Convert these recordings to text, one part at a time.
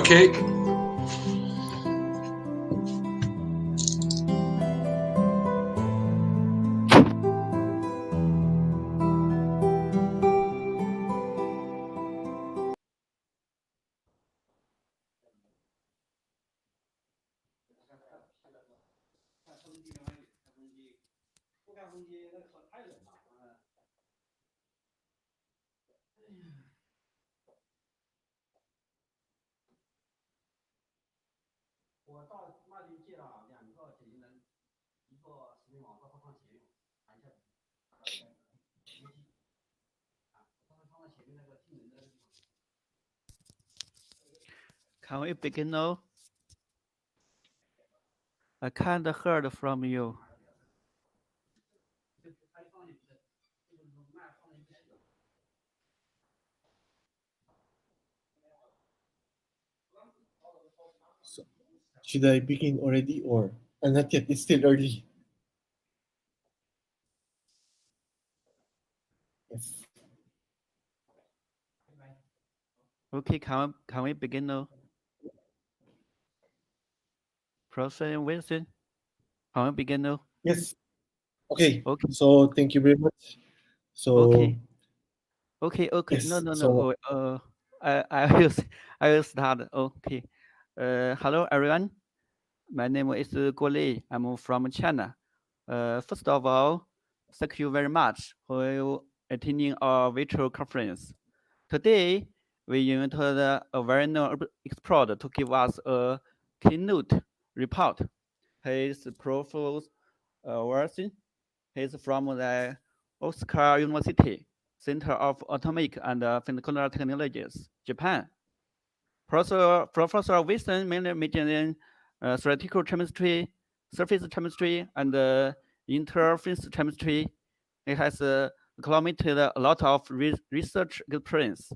Okay. Can we begin now? I can't hear from you. So, should I begin already or not yet? It's still early. Yes. Okay, can we begin now? Professor Wilson, can we begin now? Yes. Okay. Okay. So thank you very much. So Okay. Okay. yes. No. So I will start. Okay. Hello everyone. My name is Guo Lei. I'm from China. First of all, thank you very much for attending our virtual conference. Today, we invited a well-known expert to give us a keynote report. He is Prof. Wilson. He is from the Osaka University, Center of Atomic and Physical Technologies, Japan. Professor Wilson mainly majored in theoretical chemistry, surface chemistry, and interface chemistry. He has accumulated a lot of research experience,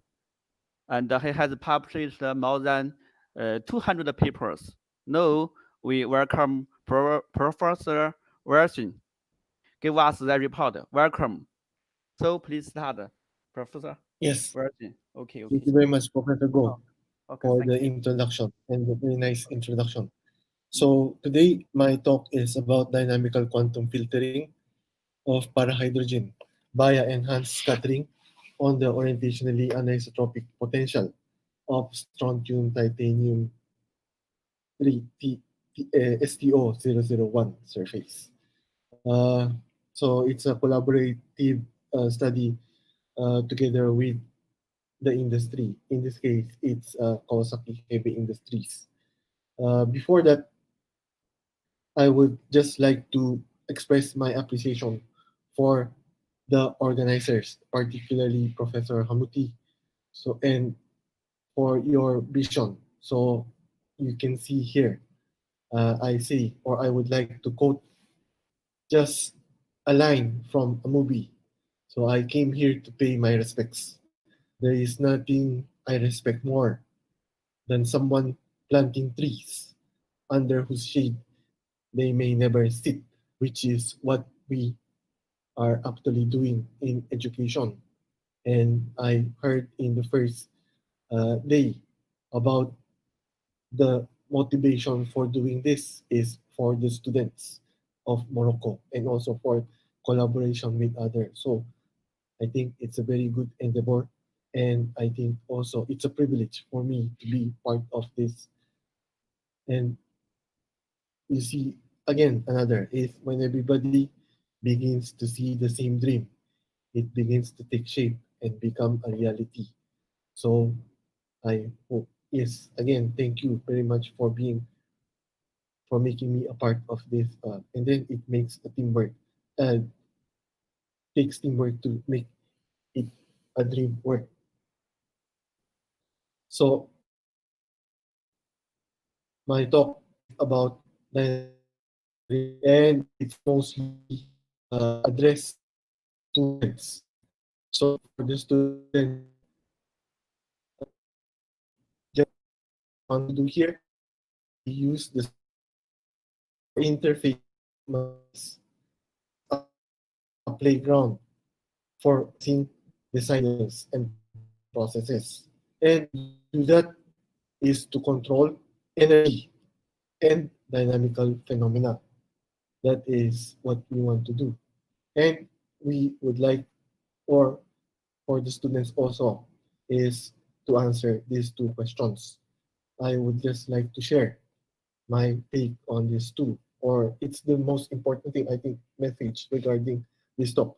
and he has published more than 200 papers. Now, we welcome Professor Wilson. Give us the report. Welcome. So please start, Professor yes. Wilson. Okay. Thank you very much, Professor Go, Okay, for thank the you. introduction and the very nice introduction. So today my talk is about dynamical quantum filtering of para-hydrogen via enhanced scattering on the orientationally anisotropic potential of strontium titanium 3 STO001 surface. So it's a collaborative study together with the industry. In this case, it's Kawasaki Heavy Industries. Before that, I would just like to express my appreciation for the organizers, particularly Professor Hamuti, and for your vision. So you can see here, I say, or I would like to quote just a line from a movie. So I came here to pay my respects. There is nothing I respect more than someone planting trees under whose shade they may never sit, which is what we are actually doing in education. And I heard in the first day about the motivation for doing this is for the students of Morocco and also for collaboration with others. So I think it's a very good endeavor. And I think also it's a privilege for me to be part of this. And you see, again, another is when everybody begins to see the same dream, it begins to take shape and become a reality. So I hope, yes, again, thank you very much for making me a part of this. And then it makes a teamwork, uh, takes teamwork to make it a dream work. So my talk is about and it's mostly addressed to students. So for the student, just want to do here, we use the interface a playground for seeing designs and processes. And to that is to control energy and dynamical phenomena. That is what we want to do. And we would like, or for the students also, is to answer these two questions. I would just like to share my take on this too, or it's the most important thing I think message regarding this talk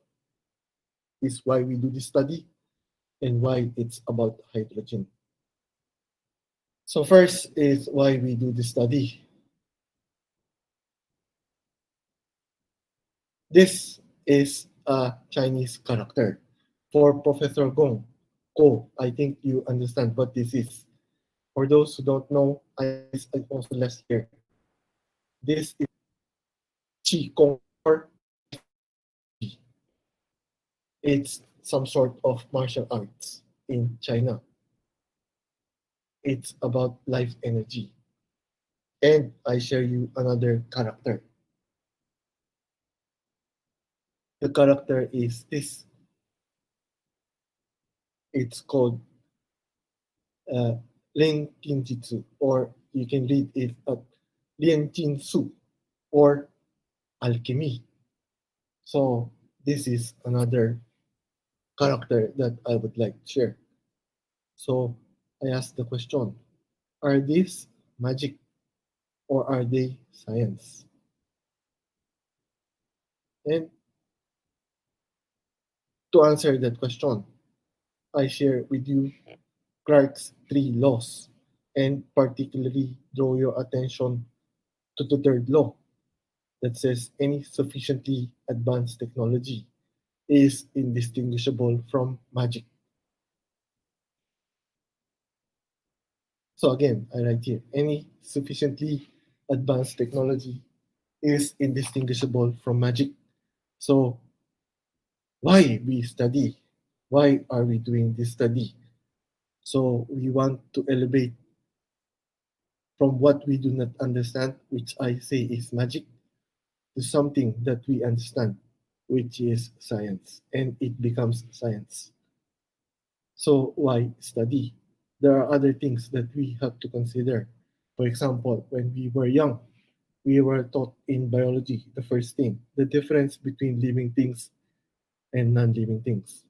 is why we do this study and why it's about hydrogen. So first is why we do this study. This is a Chinese character. For Professor Gong, Ko, I think you understand what this is. For those who don't know, I did this also last year. This is Qi Gong or Qi. It's some sort of martial arts in China. It's about life energy. And I share you another character. The character is this. It's called uh, Ren Kinjitsu, or you can read it as Lian Jinsu, or alchemy. So this is another character that I would like to share. So I asked the question, are these magic or are they science? And to answer that question, I share with you Clarke's three laws and particularly draw your attention to the third law that says any sufficiently advanced technology is indistinguishable from magic. So again, I write here, any sufficiently advanced technology is indistinguishable from magic. So why we study? Why are we doing this study? So we want to elevate from what we do not understand, which I say is magic, to something that we understand, which is science, and it becomes science. So why study? There are other things that we have to consider. For example, when we were young, we were taught in biology, the first thing, the difference between living things and non-living things.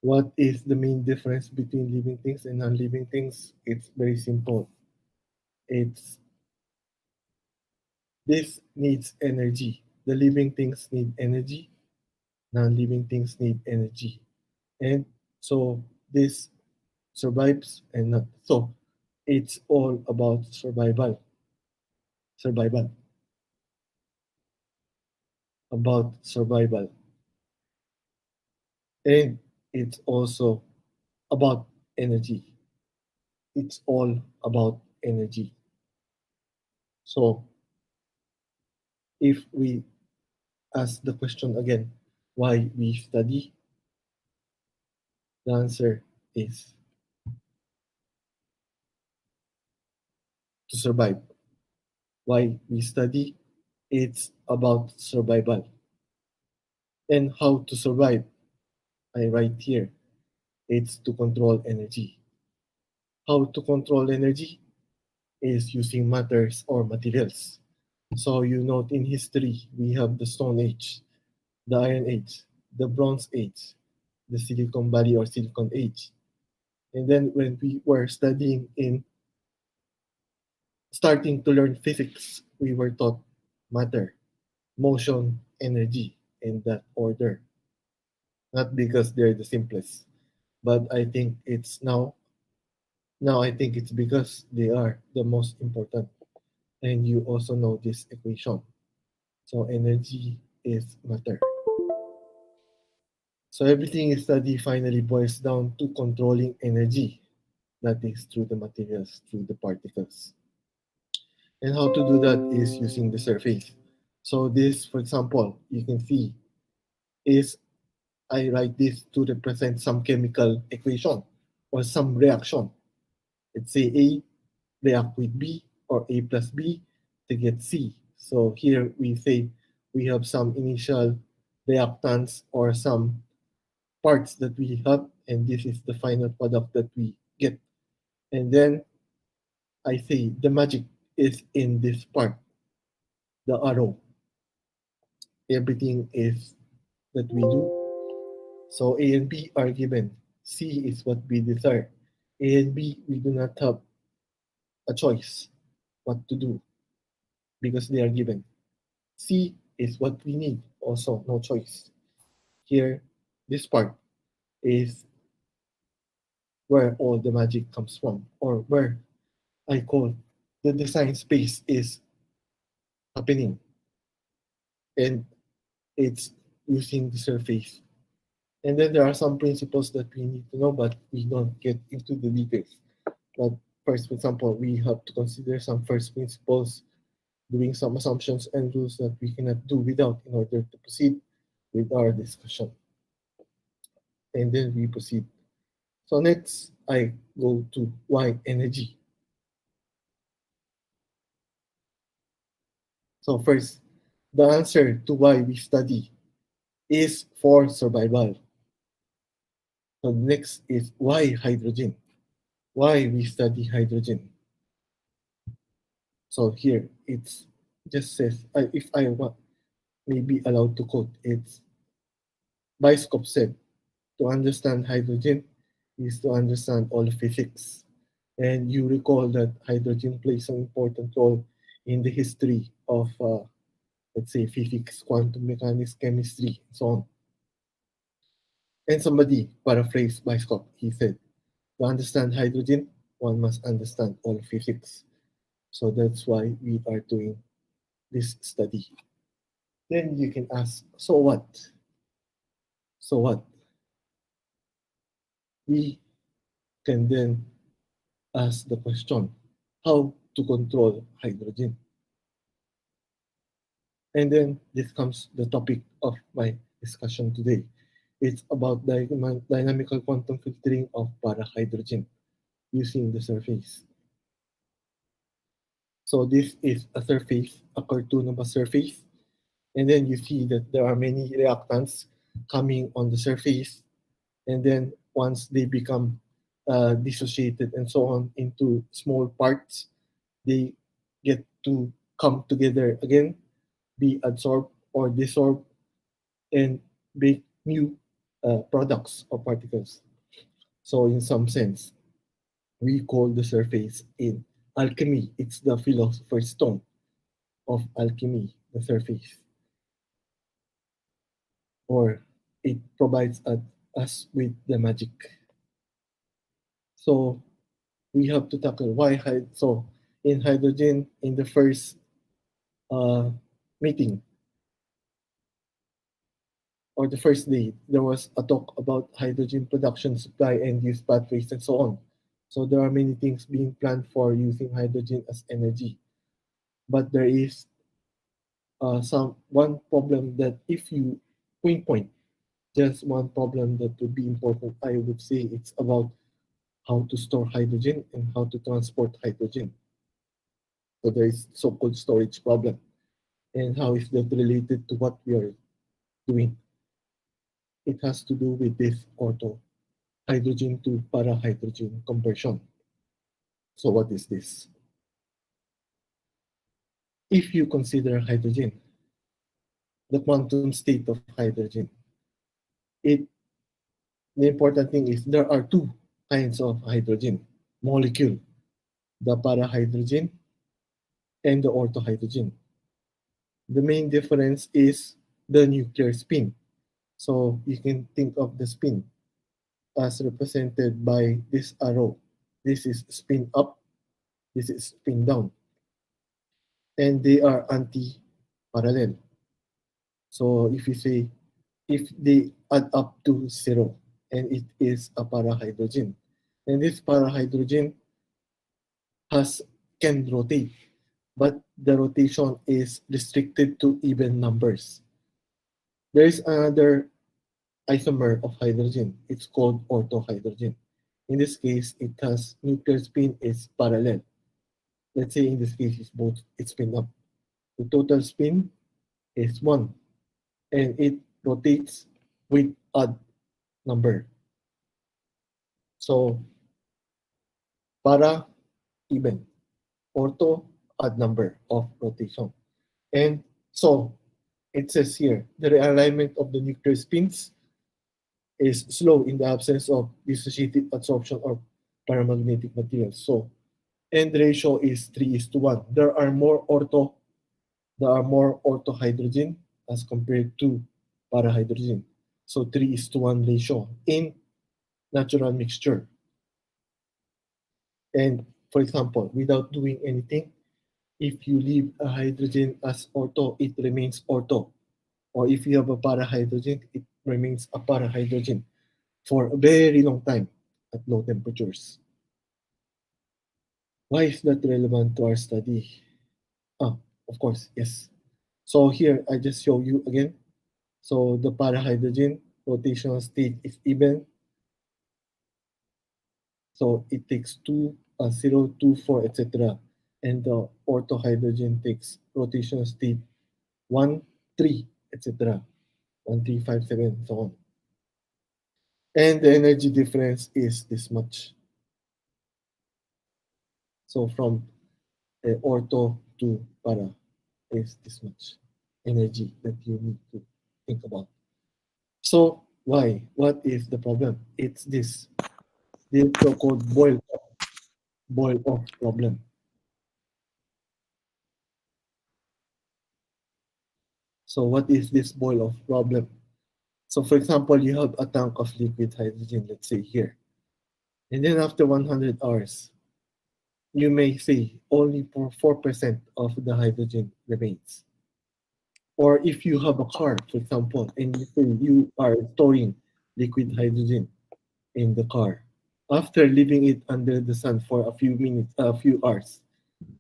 What is the main difference between living things and non-living things? It's very simple. It's this needs energy. The living things need energy, non-living things need energy. And so this survives and not. So it's all about survival. Survival. About survival. And it's also about energy. It's all about energy. So if we ask the question again, why we study, the answer is to survive. Why we study, it's about survival. And how to survive, I write here, it's to control energy. How to control energy is using matters or materials. So you note in history, we have the Stone Age, the Iron Age, the Bronze Age, the Silicon Valley or Silicon Age. And then when we were studying in starting to learn physics, we were taught matter, motion, energy in that order. Not because they're the simplest, but I think it's now I think it's because they are the most important. And you also know this equation. So energy is matter. So everything in study finally boils down to controlling energy. That is through the materials, through the particles. And how to do that is using the surface. So this, for example, you can see is I write this to represent some chemical equation or some reaction. Let's say A react with B or A plus B to get C. So here we say we have some initial reactants or some parts that we have, and this is the final product that we get. And then I say the magic is in this part, the arrow. Everything is that we do. So A and B are given. C is what we desire. A and B, we do not have a choice what to do because they are given. C is what we need, also no choice. Here, this part is where all the magic comes from, or where I call the design space is happening. And it's using the surface. And then there are some principles that we need to know, but we don't get into the details. But first, for example, we have to consider some first principles, doing some assumptions and rules that we cannot do without in order to proceed with our discussion. And then we proceed. So next, I go to why energy. So first, the answer to why we study is for survival. So next is why hydrogen. Why we study hydrogen. So here it's just says, if I want, may be allowed to quote, it's Biskop said, to understand hydrogen is to understand all physics. And you recall that hydrogen plays an important role in the history of, let's say, physics, quantum mechanics, chemistry, and so on. And somebody paraphrased Biskop. He said, to understand hydrogen, one must understand all physics. So that's why we are doing this study. Then you can ask, so what? So what? We can then ask the question, how to control hydrogen? And then this comes the topic of my discussion today. It's about dynamical quantum filtering of para-hydrogen using the surface. So this is a surface, a cartoon of a surface. And then you see that there are many reactants coming on the surface. And then once they become dissociated and so on into small parts, they get to come together again, be absorbed or desorbed, and make new products or particles. So in some sense, we call the surface in alchemy, it's the philosopher's stone of alchemy, the surface. Or it provides us with the magic. So we have to tackle why so in hydrogen in the first uh, meeting or the first day, there was a talk about hydrogen production, supply, and use pathways, and so on. So there are many things being planned for using hydrogen as energy. But there is some one problem that if you pinpoint just one problem that would be important, I would say it's about how to store hydrogen and how to transport hydrogen. So there is so-called storage problem. And how is that related to what we are doing? It has to do with this ortho hydrogen to para-hydrogen conversion. So what is this? If you consider hydrogen, the quantum state of hydrogen, it the important thing is there are two kinds of hydrogen molecule, the para-hydrogen and the orthohydrogen. The main difference is the nuclear spin. So you can think of the spin as represented by this arrow. This is spin up, this is spin down. And they are anti-parallel. So if you say, if they add up to zero, and it is a para-hydrogen. And this para-hydrogen can rotate, but the rotation is restricted to even numbers. There is another isomer of hydrogen. It's called orthohydrogen. In this case, it has nuclear spin is parallel. Let's say in this case, it's spin up. The total spin is 1, and it rotates with odd number. So para, even, ortho, odd number of rotation. And so it says here, the realignment of the nuclear spins is slow in the absence of dissociative adsorption of paramagnetic materials. So end ratio is 3:1. There are more ortho hydrogen as compared to para-hydrogen. So 3:1 ratio in natural mixture. And for example, without doing anything, if you leave a hydrogen as ortho, it remains ortho. Or if you have a para-hydrogen, it remains a para-hydrogen for a very long time at low temperatures. Why is that relevant to our study? Ah, of course, yes. So here, I just show you again. So the para-hydrogen rotational state is even. So it takes 2, 0, 2, 4, etc. And the ortho-hydrogen takes rotational state 1, 3, etc. 1, 3, 5, 7, so on. And the energy difference is this much. So from ortho to para is this much energy that you need to think about. So why? What is the problem? It's this so-called boil off problem. So what is this boil off problem? So for example, you have a tank of liquid hydrogen, let's say here. And then after 100 hours, you may say only for 4% of the hydrogen remains. Or if you have a car, for example, and you say you are storing liquid hydrogen in the car, after leaving it under the sun for a few minutes, a few hours,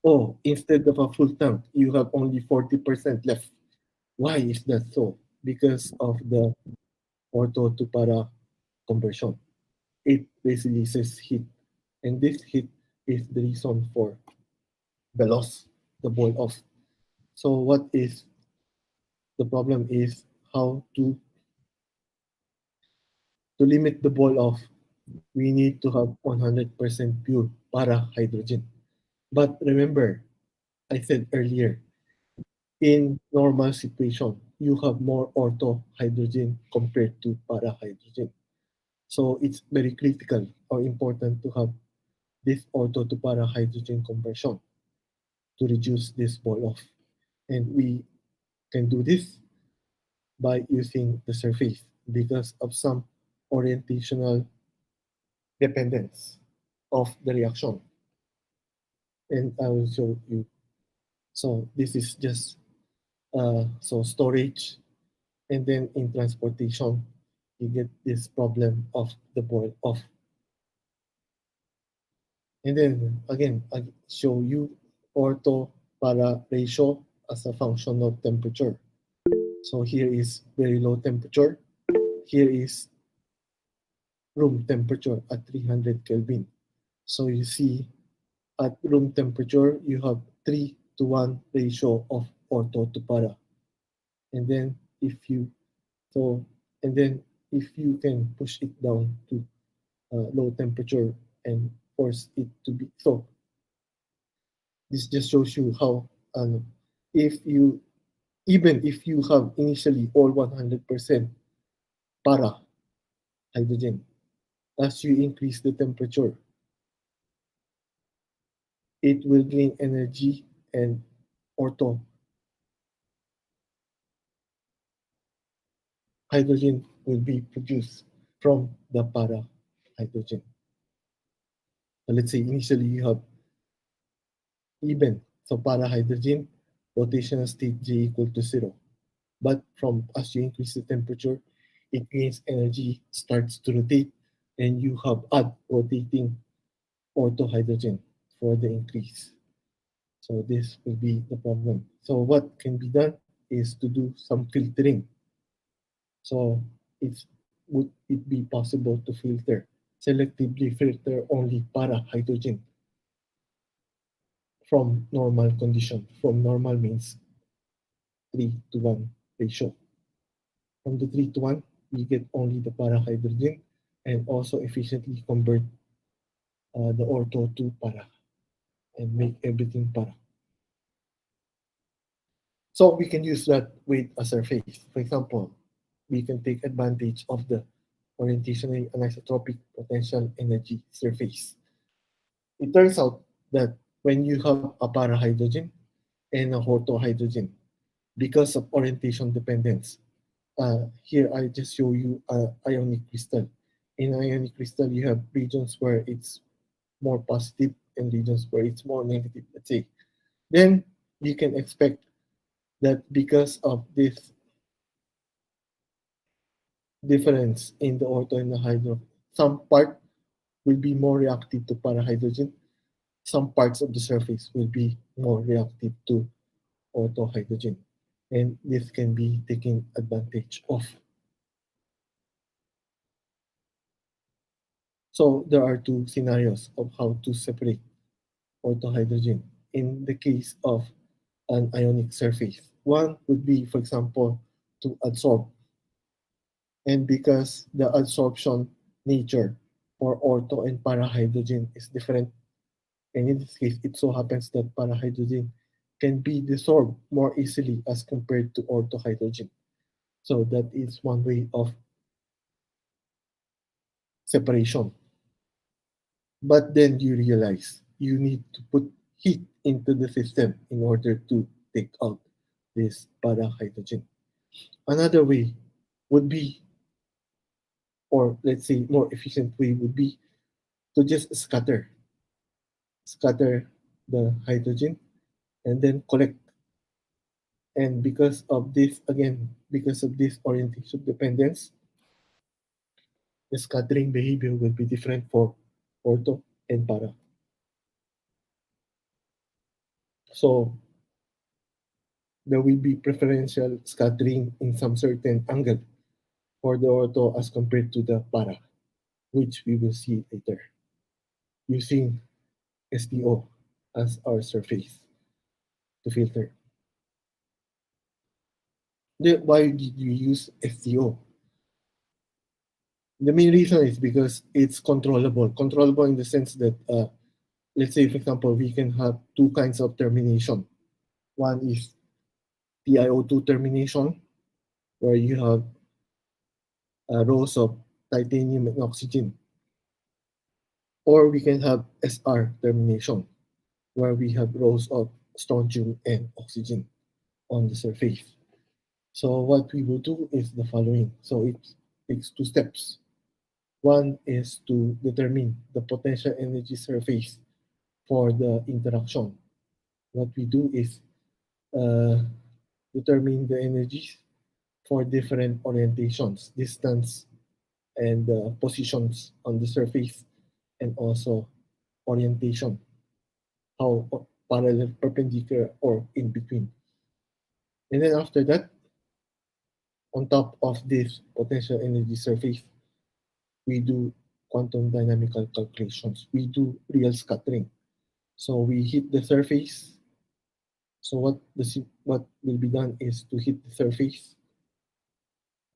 oh, instead of a full tank, you have only 40% left. Why is that so? Because of the ortho to para conversion. It basically says heat, and this heat is the reason for the loss, the boil off. So what is the problem is how to limit the boil off. We need to have 100% pure para hydrogen. But remember, I said earlier, in normal situation, you have more ortho hydrogen compared to para hydrogen. So it's very critical or important to have this ortho to para hydrogen conversion to reduce this boil off. And we can do this by using the surface because of some orientational dependence of the reaction. And I will show you. So this is just so storage, and then in transportation, you get this problem of the boil off. And then again, I show you ortho para ratio as a function of temperature. So here is very low temperature. Here is room temperature at 300 Kelvin. So you see at room temperature, you have 3:1 ratio of ortho to para. And then if you so and then if you can push it down to low temperature and force it to be so, this just shows you how if you even if you have initially all 100% para hydrogen, as you increase the temperature, it will gain energy and ortho hydrogen will be produced from the para hydrogen. Let's say initially you have even, so para hydrogen rotational state J equal to 0. But from as you increase the temperature, it gains energy, starts to rotate, and you have odd rotating ortho hydrogen for the increase. So this will be the problem. So what can be done is to do some filtering. So would it be possible to selectively filter only para hydrogen from normal condition? From normal means 3:1 ratio. From the 3:1, we get only the para hydrogen and also efficiently convert the ortho to para and make everything para. So we can use that with a surface. For example, we can take advantage of the orientationally anisotropic potential energy surface. It turns out that when you have a para-hydrogen and a ortho-hydrogen, because of orientation dependence, here I just show you ionic crystal. In ionic crystal, you have regions where it's more positive and regions where it's more negative, let's say. Then you can expect that because of this difference in the ortho and the hydro, some part will be more reactive to para-hydrogen, some parts of the surface will be more reactive to ortho-hydrogen. And this can be taken advantage of. So there are two scenarios of how to separate ortho-hydrogen in the case of an ionic surface. One would be, for example, to adsorb. And because the adsorption nature for ortho and para-hydrogen is different, and in this case, it so happens that para-hydrogen can be desorbed more easily as compared to ortho-hydrogen. So that is one way of separation. But then you realize you need to put heat into the system in order to take out this para-hydrogen. Another way would be, or let's say more efficient way would be to just scatter the hydrogen and then collect. And because of this, again, because of this orientation dependence, the scattering behavior will be different for ortho and para. So there will be preferential scattering in some certain angle for the ortho as compared to the para, which we will see later, using SDO as our surface to filter. Why did you use SDO? The main reason is because it's controllable. Controllable in the sense that, let's say, for example, we can have two kinds of termination. One is TiO2 termination, where you have rows of titanium and oxygen. Or we can have SR termination, where we have rows of strontium and oxygen on the surface. So what we will do is the following. So it takes two steps. One is to determine the potential energy surface for the interaction. What we do is uh, determine the energies for different orientations, distance, and positions on the surface, and also orientation, how parallel, perpendicular, or in between. And then after that, on top of this potential energy surface, we do quantum dynamical calculations. We do real scattering. So we hit the surface. So what will be done is to hit the surface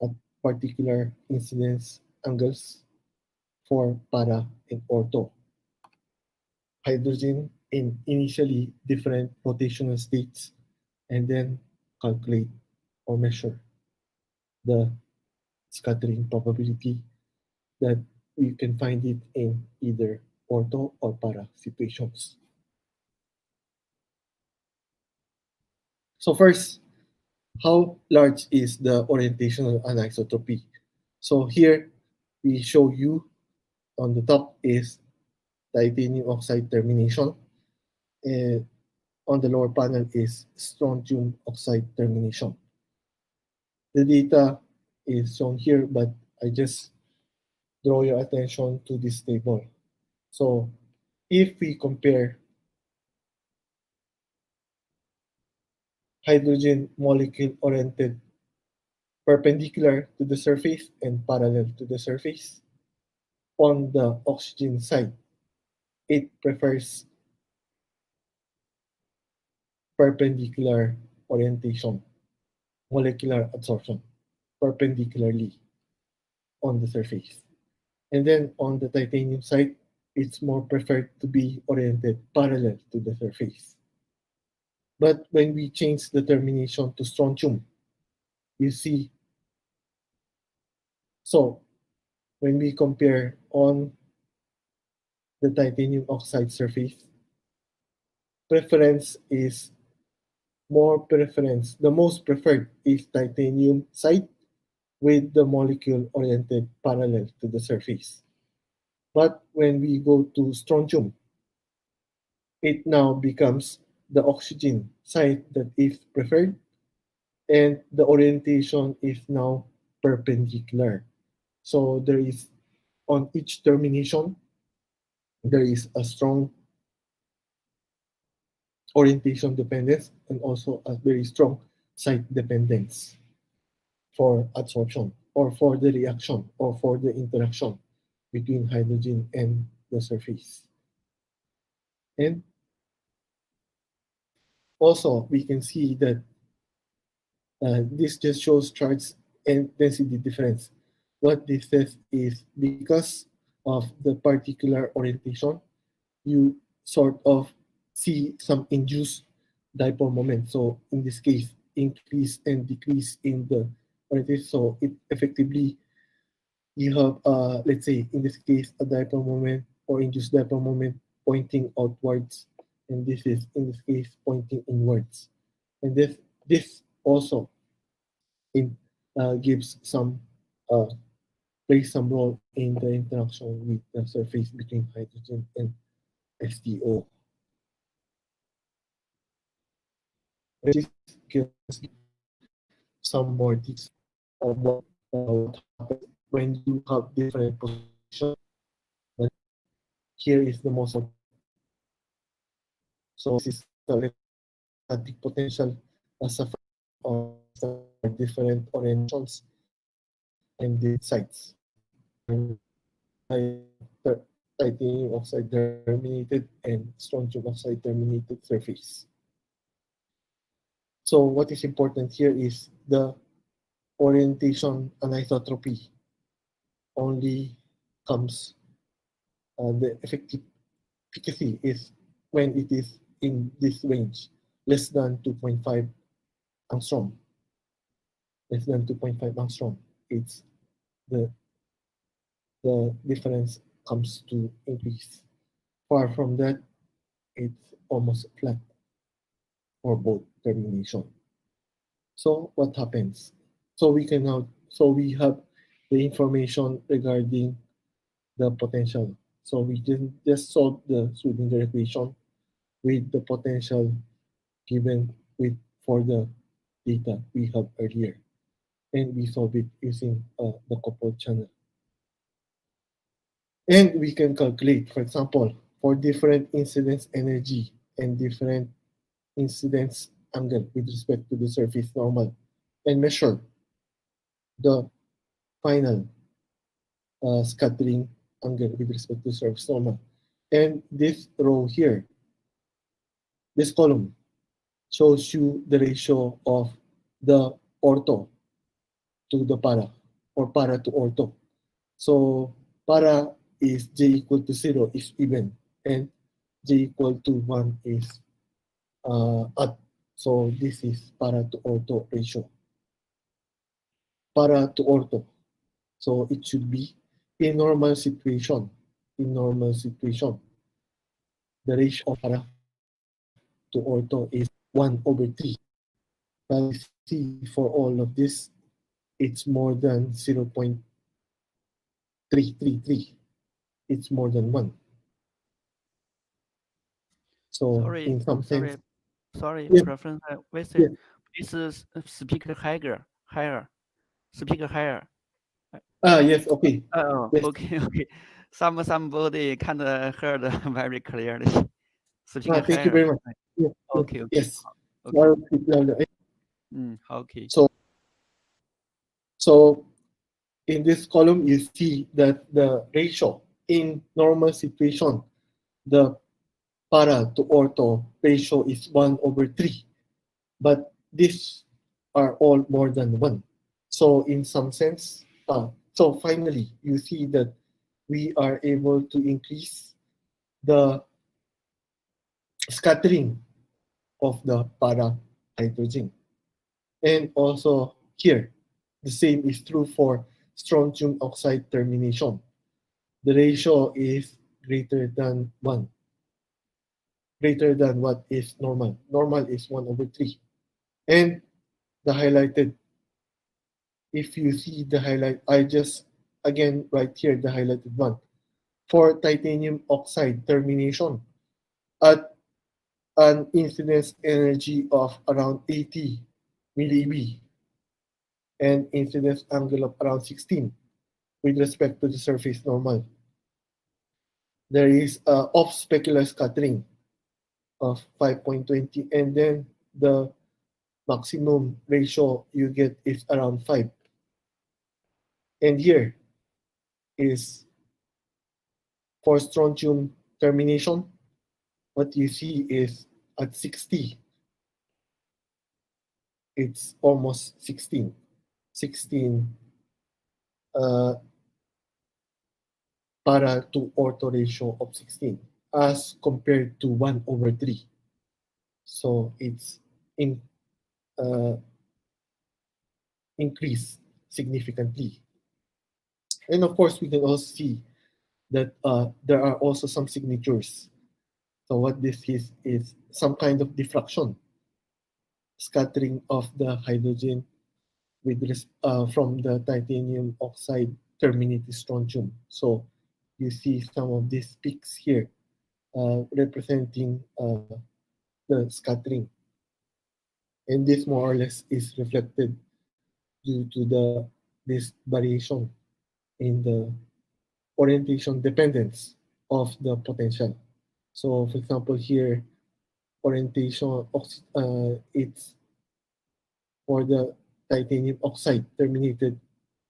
at particular incidence angles for para and ortho. Hydrogen in initially different rotational states, and then calculate or measure the scattering probability that we can find it in either ortho or para situations. So first, how large is the orientational anisotropy? So here we show you on the top is titanium oxide termination, and on the lower panel is strontium oxide termination. The data is shown here, but I just draw your attention to this table. So if we compare hydrogen molecule oriented perpendicular to the surface and parallel to the surface, on the oxygen side, it prefers perpendicular orientation, molecular absorption, perpendicularly on the surface. And then on the titanium side, it's more preferred to be oriented parallel to the surface. But when we change the termination to strontium, you see, so when we compare on the titanium oxide surface, preference is more preference. The most preferred is titanium side with the molecule oriented parallel to the surface. But when we go to strontium, it now becomes the oxygen side that is preferred, and the orientation is now perpendicular. So there is, on each termination, there is a strong orientation dependence and also a very strong site dependence for adsorption or for the reaction or for the interaction between hydrogen and the surface. And also we can see that this just shows charge and density difference. What this says is because of the particular orientation, you sort of see some induced dipole moment. So in this case, increase and decrease in the orientation. So it effectively, you have, let's say, in this case, a dipole moment or induced dipole moment pointing outwards. And this is, in this case, pointing inwards. And this also in, gives some, uh, plays some role in the interaction with the surface between hydrogen and STO. This gives some more details of what happens when you have different positions. But here is the most important. So this is the electrostatic potential as a of different orientations and the sites. Titanium oxide terminated and strontium oxide terminated surface. So what is important here is the orientation anisotropy only comes, the effective efficacy is when it is in this range, less than 2.5 angstrom. Less than 2.5 angstrom. It's the difference comes to increase. Far from that, it's almost flat for both termination. So what happens? So we can now, so we have the information regarding the potential. So we can just solve the Schrodinger equation with the potential given with for the data we have earlier, and we solve it using the coupled channel. And we can calculate, for example, for different incidence energy and different incidence angle with respect to the surface normal, and measure the final scattering angle with respect to surface normal. And this row here, this column, shows you the ratio of the ortho to the para, or para to ortho. So para is j equal to 0 is even, and j equal to 1 is odd. So this is para to ortho ratio. Para to ortho. So it should be in normal situation. In normal situation, the ratio of para to ortho is 1/3. But you see for all of this, it's more than 0.333. It's more than 1. So Sorry, in some sense, sorry, yeah, Professor yeah. Wilson, please speak higher, speak higher. Yes, okay. Oh, Yes. okay, okay. Somebody can't heard very clearly. Speak Thank you higher. very much. Yeah, yeah, Okay, okay, yes. So okay. I'll speak louder. Okay. So, so in this column, you see that the ratio in normal situation, the para to ortho ratio is 1/3. But these are all more than 1. So in some sense, so finally, you see that we are able to increase the scattering of the para-hydrogen. And also here, the same is true for strontium oxide termination. The ratio is greater than 1, greater than what is normal. Normal is 1/3. And the highlighted, if you see the highlight, I just again right here the highlighted one. For titanium oxide termination at an incidence energy of around 80 millieV and incidence angle of around 16 with respect to the surface normal. There is a off specular scattering of 5.20, and then the maximum ratio you get is around 5. And here is for strontium termination, what you see is at 60, it's almost 16 para to ortho ratio of 16 as compared to 1/3. So it's increased significantly. And of course, we can also see that there are also some signatures. So what this is some kind of diffraction, scattering of the hydrogen with from the titanium oxide terminated strontium. So you see some of these peaks here representing the scattering. And this more or less is reflected due to this variation in the orientation dependence of the potential. So for example here, orientation, it's for the titanium oxide terminated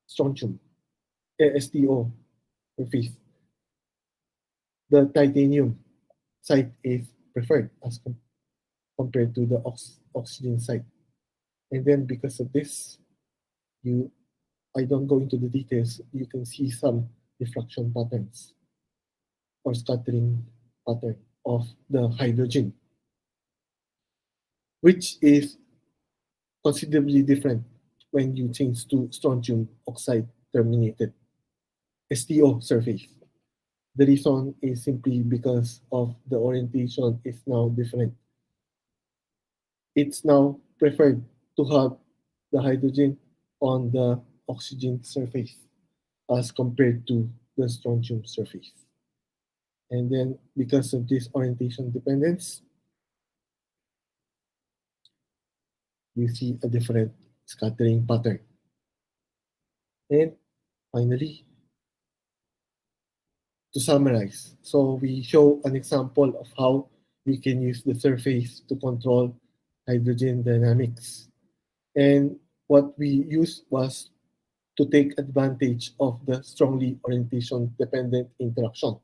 strontium, STO surface. The titanium site is preferred as compared to the oxygen site. And then because of this, I don't go into the details, you can see some diffraction patterns or scattering pattern of the hydrogen, which is considerably different when you change to strontium oxide terminated STO surface. The reason is simply because of the orientation is now different. It's now preferred to have the hydrogen on the oxygen surface as compared to the strontium surface. And then because of this orientation dependence, you see a different scattering pattern. And finally, to summarize, so we show an example of how we can use the surface to control hydrogen dynamics. And what we used was to take advantage of the strongly orientation-dependent interaction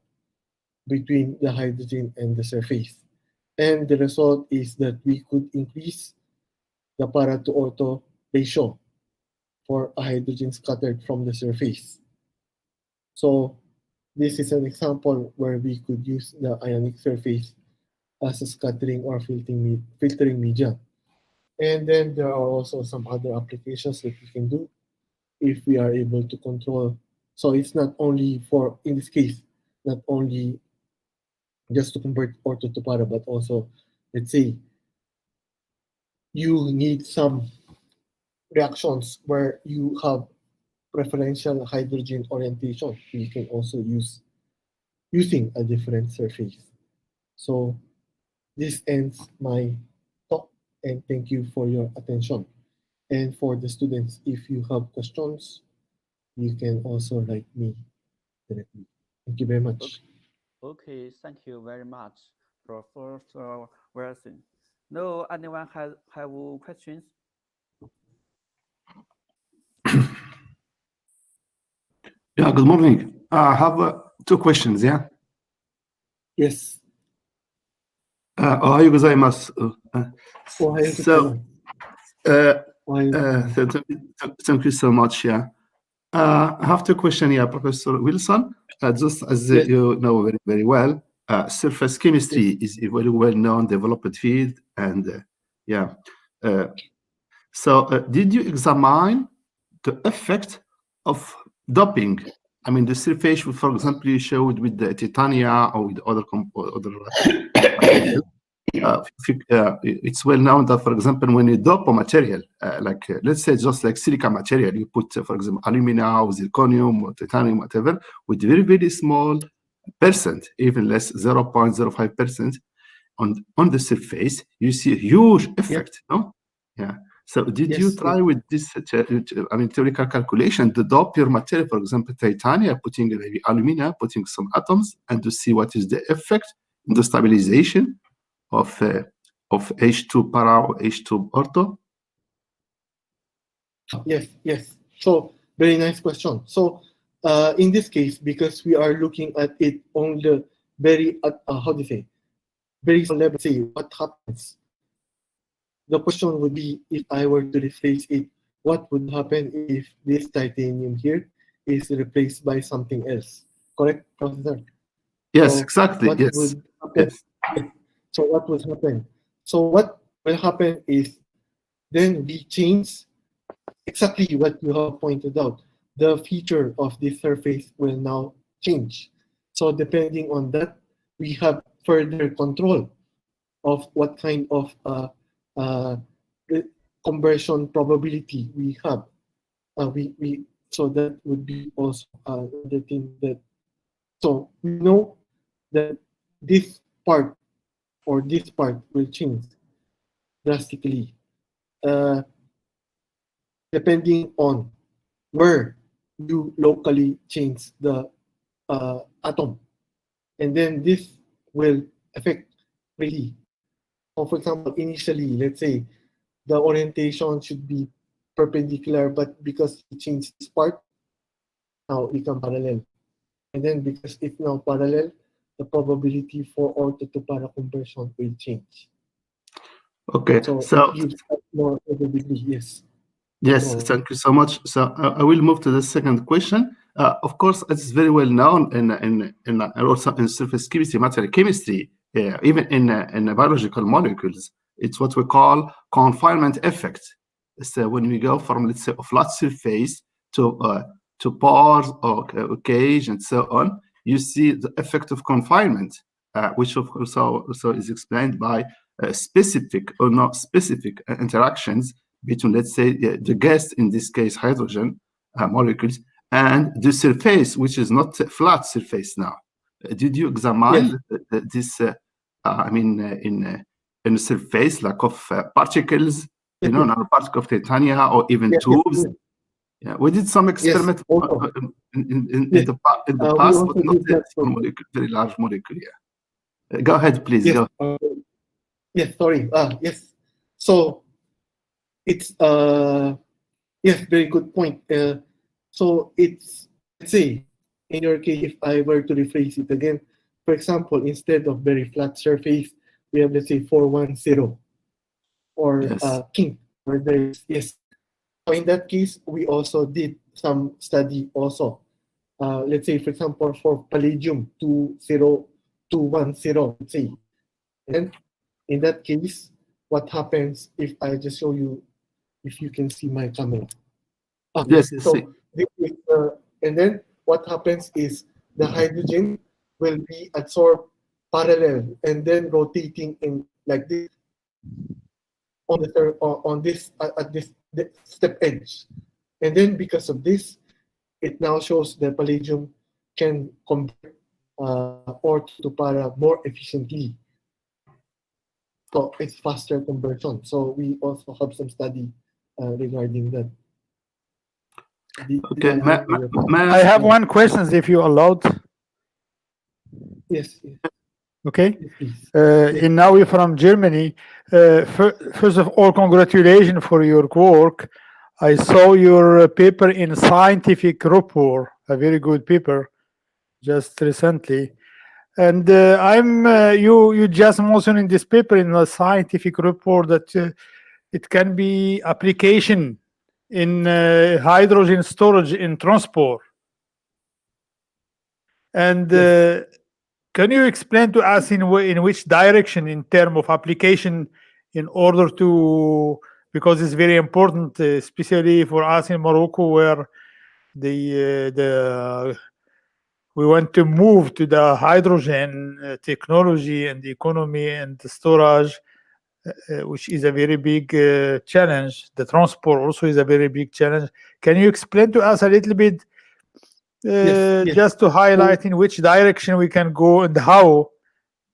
between the hydrogen and the surface. And the result is that we could increase the para to ortho ratio for a hydrogen scattered from the surface. So this is an example where we could use the ionic surface as a scattering or filtering media. And then there are also some other applications that we can do if we are able to control. So it's not only for, in this case, not only just to convert ortho to para, but also, let's say, you need some reactions where you have preferential hydrogen orientation. You can also use using a different surface. So this ends my talk, and thank you for your attention. And for the students, if you have questions, you can also write me directly. Thank you very much. Okay, thank you very much, Professor Wilson. No, anyone have questions? Yeah, good morning. I have 2 questions, yeah? Yes. おはようございます。おはようございます。 Thank you so much, yeah. I have 2 questions here, Professor Wilson. Just as Yes. you know very, very well, surface chemistry is a very well-known developed field, and yeah. So did you examine the effect of doping? I mean, the surface, for example, you showed with the titania or with other it's well known that, for example, when you dope a material, let's say just like silica material, you put, for example, alumina or zirconium or titanium, whatever, with very, very small percent, even less 0.05% on the surface, you see a huge effect, no? Yeah. So did you try with this, I mean, theoretical calculation to dope your material, for example, titanium, putting maybe alumina, putting some atoms, and to see what is the effect in the stabilization of H2 para or H2 ortho? Yes. So very nice question. So in this case, because we are looking at it on the very how do you say, very small level, say what happens. The question would be, if I were to rephrase it, what would happen if this titanium here is replaced by something else? Correct, Professor? Yes, so exactly. What yes. Would happen? Yes. So what would happen? So what will happen is then we change exactly what you have pointed out. The feature of this surface will now change. So depending on that, we have further control of what kind of conversion probability we have. So that would be also the thing that. So we know that this part or this part will change drastically, depending on where you locally change the atom, and then this will affect really. So for example, initially, let's say the orientation should be perpendicular, but because you change this part, now it become parallel. And then because it's now parallel, the probability for ortho to para conversion will change. Okay, so it gives more probability, yes. Yes, thank you so much. So I will move to the second question. Of course, it's very well known in also in surface chemistry, material chemistry, even in biological molecules. It's what we call confinement effect. So when we go from, let's say, a flat surface to pores or cage and so on, you see the effect of confinement, which of course also is explained by specific or not specific interactions between, let's say, the gas, in this case, hydrogen molecules, and the surface, which is not a flat surface now. Did you examine this, I mean, in a surface like of particles, you know, nanoparticle of titanium or even tubes? Yeah, we did some experiment in the past, but not a small molecule, very large molecule. Yeah. Go ahead, please. Go. Yes, sorry. Yes. So it's yes, very good point. So it's, let's say, in your case, if I were to rephrase it again, for example, instead of very flat surface, we have, let's say, 410 or kink, where there is So in that case, we also did some study also. Let's say, for example, for palladium 20210, let's say. And in that case, what happens if I just show you, if you can see my camera? Yes, so this is, and then what happens is the hydrogen will be absorbed parallel and then rotating in like this on this at this step edge, and then because of this, it now shows the palladium can convert ortho to para more efficiently. So it's faster conversion. So we also have some study regarding that. Okay, I have one question, if you allowed. Yes. Okay. And now we're from Germany. First of all, congratulations for your work. I saw your paper in Scientific Report, a very good paper, just recently. And you just mentioned in this paper in the Scientific Report that it can be application in hydrogen storage in transport. And Can you explain to us in which direction in terms of application, in order to, because it's very important, especially for us in Morocco, where we want to move to the hydrogen technology and the economy and the storage, which is a very big challenge. The transport also is a very big challenge. Can you explain to us a little bit, Yes. just to highlight in which direction we can go and how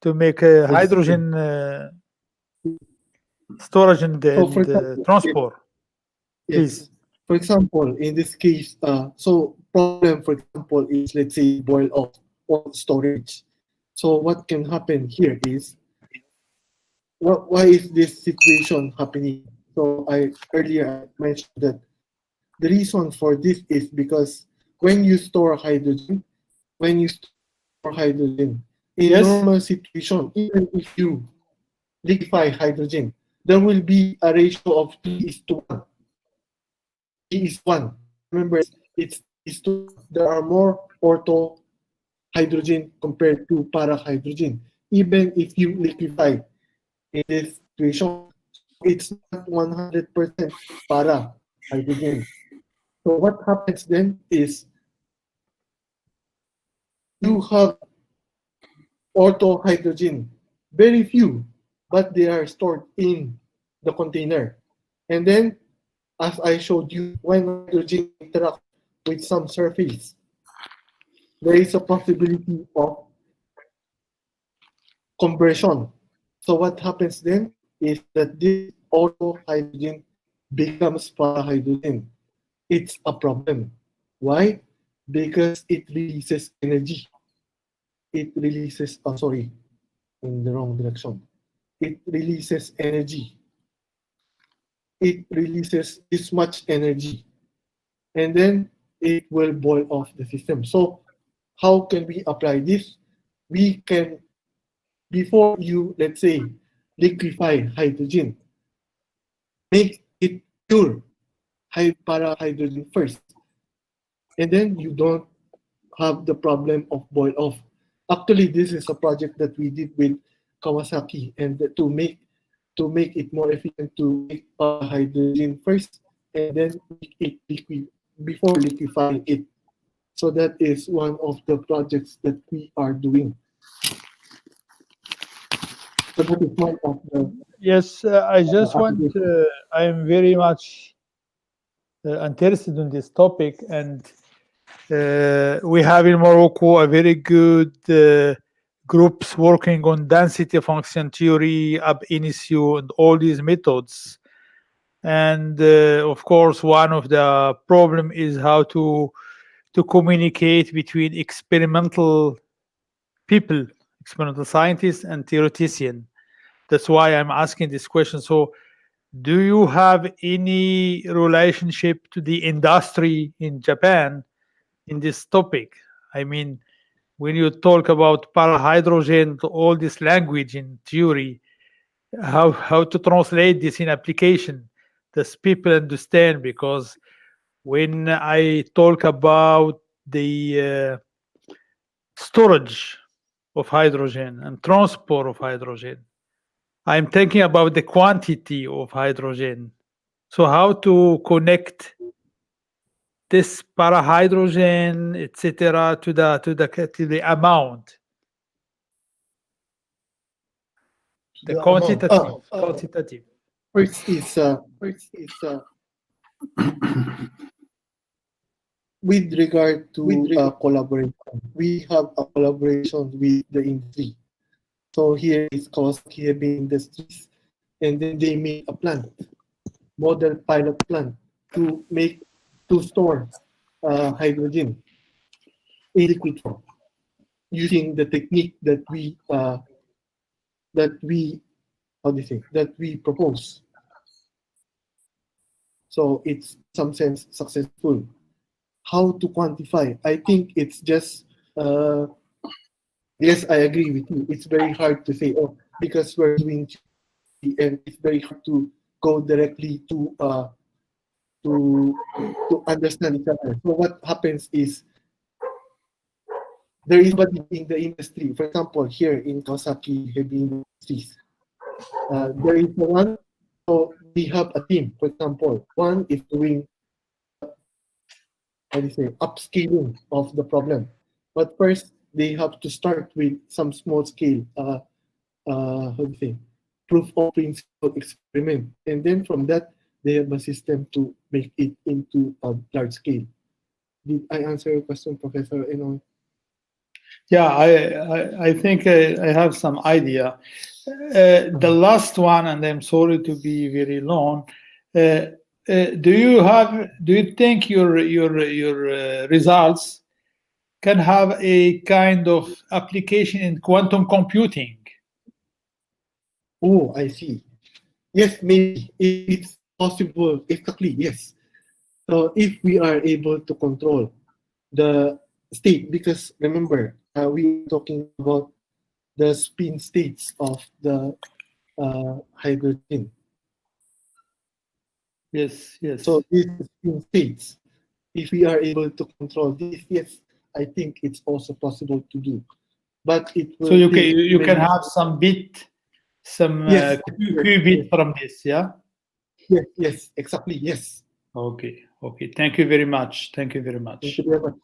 to make a hydrogen storage and So, for example, transport? yes. Please. For example, in this case, so problem, for example, is, let's say, boil off or storage. So what can happen here is, why is this situation happening? So earlier I mentioned that the reason for this is because when you store hydrogen, in Yes. normal situation, even if you liquefy hydrogen, there will be a ratio of 3:1. 3:1. Remember, it's there are more ortho hydrogen compared to para-hydrogen. Even if you liquefy in this situation, it's not 100% para-hydrogen. So what happens then is you have ortho hydrogen, very few, but they are stored in the container. And then, as I showed you, when hydrogen interacts with some surface, there is a possibility of compression. So what happens then is that this auto hydrogen becomes para-hydrogen. It's a problem. Why? Because it releases energy. It releases, sorry, in the wrong direction. It releases energy. It releases this much energy. And then it will boil off the system. So how can we apply this? We can, before you, let's say, liquefy hydrogen, make it pure para-hydrogen first. And then you don't have the problem of boil off. Actually, this is a project that we did with Kawasaki, and to make it more efficient, to make hydrogen first and then make it liquid before liquefying it. So that is one of the projects that we are doing. So that is one of the. Yes, I just want. I am very much interested in this topic, and we have in Morocco a very good groups working on density function theory, ab initio, and all these methods. And of course, one of the problem is how to communicate between experimental people, experimental scientists, and theoretician. That's why I'm asking this question. So, do you have any relationship to the industry in Japan in this topic? I mean, when you talk about para-hydrogen, all this language in theory, how to translate this in application, does people understand? Because when I talk about the storage of hydrogen and transport of hydrogen, I'm thinking about the quantity of hydrogen. So how to connect this para-hydrogen, etc., to the amount, the quantitative. Quantitative. First is with regard to collaboration. We have a collaboration with the industry. So here is Kawasaki Heavy Industries, and then they made a plant, model pilot plant, to store hydrogen in liquid form using the technique that we propose. So it's in some sense successful. How to quantify? I think it's just yes, I agree with you. It's very hard to say, oh, because we're doing and it's very hard to go directly to understand each other. So what happens is there is somebody in the industry. For example, here in Kawasaki Heavy Industries, there is one. So we have a team. For example, one is doing, how do you say, upscaling of the problem. But first, they have to start with some small scale, how do you say, proof of principle experiment, and then from that they have a system to make it into a large scale. Did I answer your question, Professor Enoy? Yeah, I think I have some idea. The last one, and I'm sorry to be very long. Do you think your results can have a kind of application in quantum computing? Oh, I see. Yes, maybe it's possible. Exactly, yes. So if we are able to control the state, because remember, we are talking about the spin states of the hydrogen. Yes, yes. So these spin states, if we are able to control this, yes, I think it's also possible to do. But it will. So you can have some bit, some yes, qubit from this, yeah. Yes, yes, exactly, yes. Okay, okay. Thank you very much. Thank you very much. Thank you very much.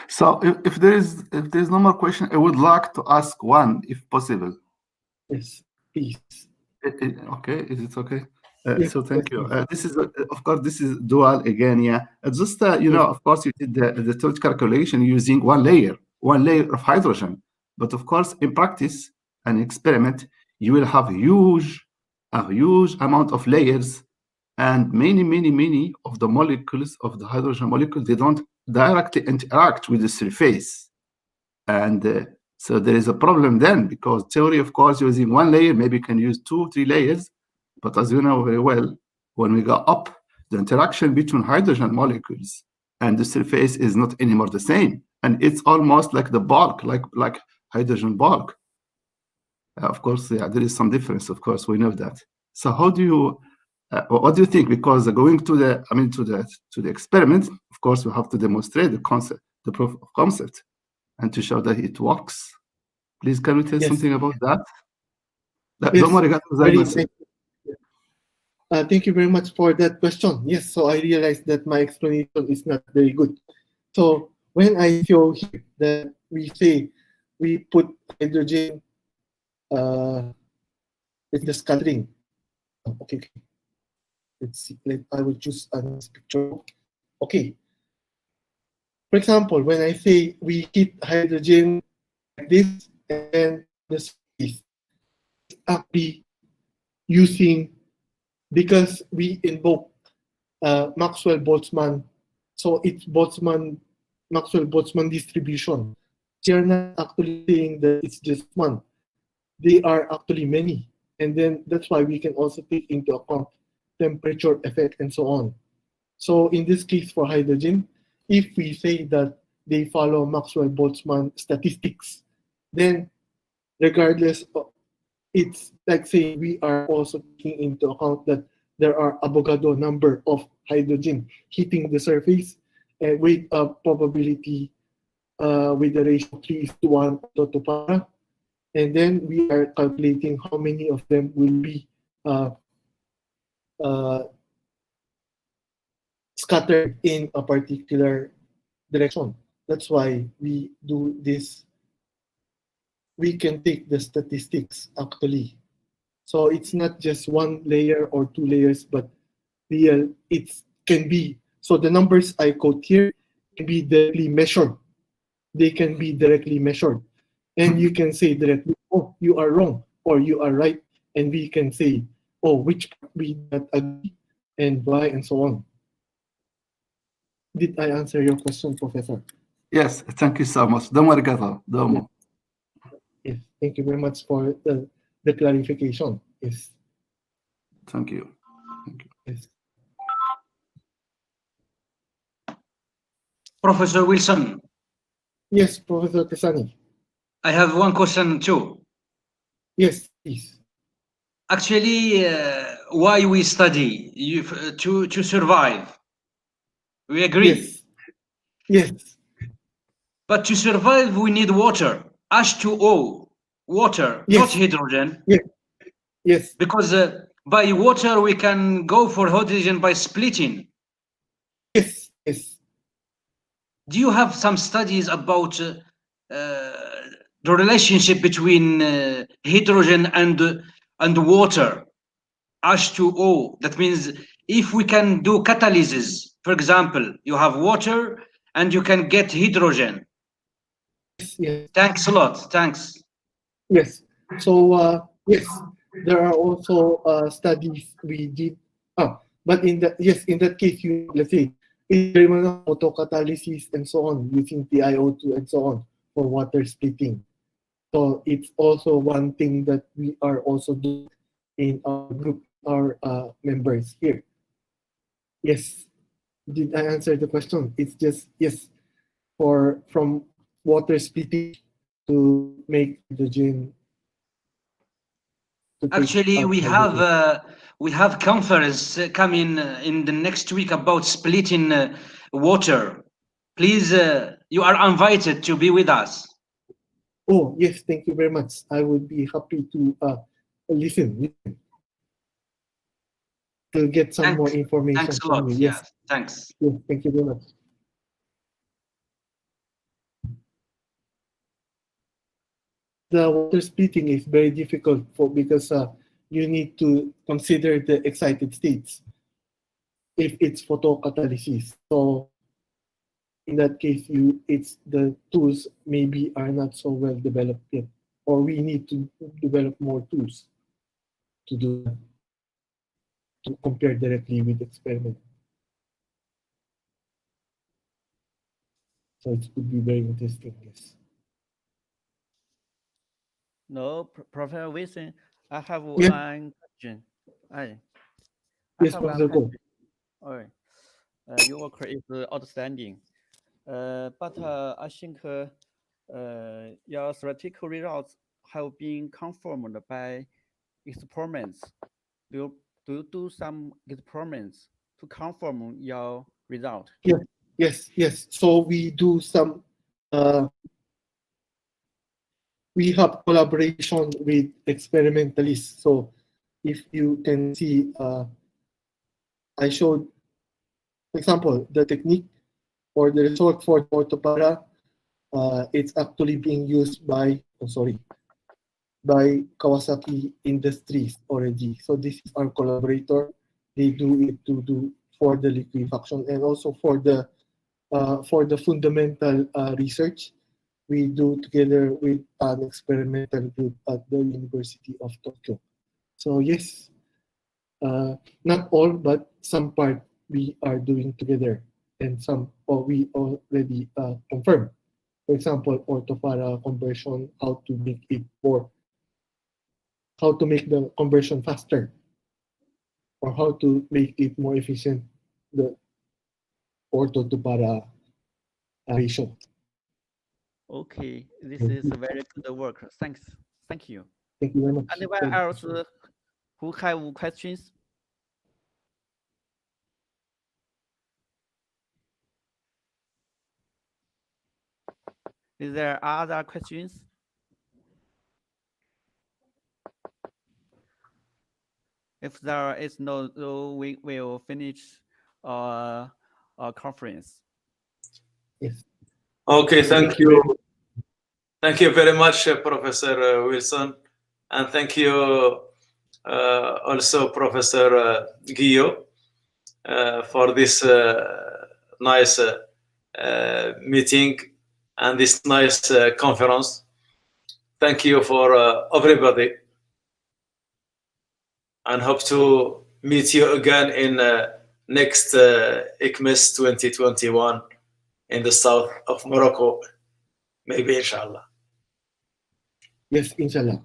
So if there's no more question, I would like to ask one, if possible. Yes, please. Okay, is it okay? Yes, so thank yes, you. This is of course this is dual again. Yeah, just you know, of course you did the torch calculation using one layer of hydrogen, but of course in practice and experiment you will have a huge amount of layers, and many of the molecules of the hydrogen molecule, they don't directly interact with the surface, and so there is a problem then, because theory, of course, using one layer, maybe you can use 2-3 layers, but as you know very well, when we go up, the interaction between hydrogen molecules and the surface is not anymore the same, and it's almost like the bulk, like hydrogen bulk. Of course, yeah, there is some difference. Of course, we know that. So how do you? What do you think? Because going to the experiment, of course, we have to demonstrate the concept, the proof of concept, and to show that it works. Please, can we tell something about that? Yes, thank you very much for that question. Yes, so I realized that my explanation is not very good. So when I show here that we say we put hydrogen, it's the scattering. Okay. Let's see. I will choose a nice picture. Okay. For example, when I say we heat hydrogen like this, and the space is actually using, because we invoke Maxwell-Boltzmann, so it's Maxwell-Boltzmann distribution. They are not actually saying that it's just one. They are actually many, and then that's why we can also take into account temperature effect and so on. So in this case for hydrogen, if we say that they follow Maxwell-Boltzmann statistics, then regardless of, it's like saying we are also taking into account that there are Avogadro number of hydrogen hitting the surface, and with a probability with the ratio 3:1 to para, and then we are calculating how many of them will be scattered in a particular direction. That's why we do this. We can take the statistics actually. So it's not just one layer or 2 layers, but it can be. So the numbers I quote here can be directly measured. They can be directly measured. And you can say directly, oh, you are wrong, or you are right. And we can say, oh, which we not agree, and why, and so on. Did I answer your question, Professor? Yes, thank you so much. Domo arigato. Domo. Yes, thank you very much for the clarification. Yes. Thank you. Thank you. Yes. Professor Wilson. Yes, Professor Tesani. I have one question too. Yes, please. Actually, why we study? To survive. We agree. Yes. Yes. But to survive, we need water. H2O, water, Yes. not hydrogen. Yes. Yes. Because by water, we can go for hydrogen by splitting. Yes. Yes. Do you have some studies about the relationship between hydrogen and water, H2O? That means if we can do catalysis, for example, you have water and you can get hydrogen. Yes. Thanks a lot. Thanks. Yes. So yes, there are also studies we did. But in that in that case, let's say experimental photocatalysis and so on using TiO2 and so on for water splitting. So it's also one thing that we are also doing in our group, our members here. Yes. Did I answer the question? It's just yes, from water splitting to make hydrogen. Actually, we have conference coming in the next week about splitting water. Please, you are invited to be with us. Oh yes, thank you very much. I would be happy to listen to get some more information Thanks a from lot. you. Yes, Yes. thanks. Yes, thank you very much. The water splitting is very difficult because you need to consider the excited states if it's photocatalysis. So in that case, it's the tools maybe are not so well developed yet, or we need to develop more tools to do that, to compare directly with experiment. So it could be very interesting. Yes. No, Professor Wilson, I have Yes. one question. I Yes, have Professor one Go. question. All right. Your work is outstanding. But I think your theoretical results have been confirmed by experiments. Do you do some experiments to confirm your result? Yes. So we do some. We have collaboration with experimentalists. So if you can see, I showed, for example, the technique or the result for orthopara. It's actually being used by Kawasaki Industries already. So this is our collaborator. They do it to do for the liquefaction and also for the fundamental research. We do together with an experimental group at the University of Tokyo. So yes, not all, but some part we are doing together, and some we already confirmed. For example, orthopara conversion, how to make the conversion faster, or how to make it more efficient, the ortho to para ratio. Okay, this is a very good work. Thanks. Thank you. Thank you very much. Anyone else who have questions? Is there other questions? If there is no, we will finish our conference. Yes. Okay, thank you. Thank you very much, Professor Wilson. And thank you also, Professor Guio, for this nice meeting and this nice conference. Thank you for everybody, and hope to meet you again in next ICMES 2021 in the south of Morocco, maybe, inshallah. Yes, inshallah.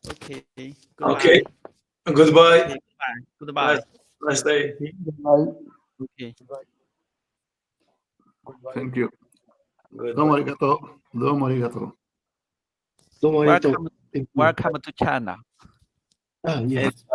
Okay. Goodbye. Okay. Goodbye. Okay, goodbye. Nice day. Goodbye. Okay. Thank you. Good. Domo arigato. Domo arigato. Domo arigato. Welcome to China. Yes.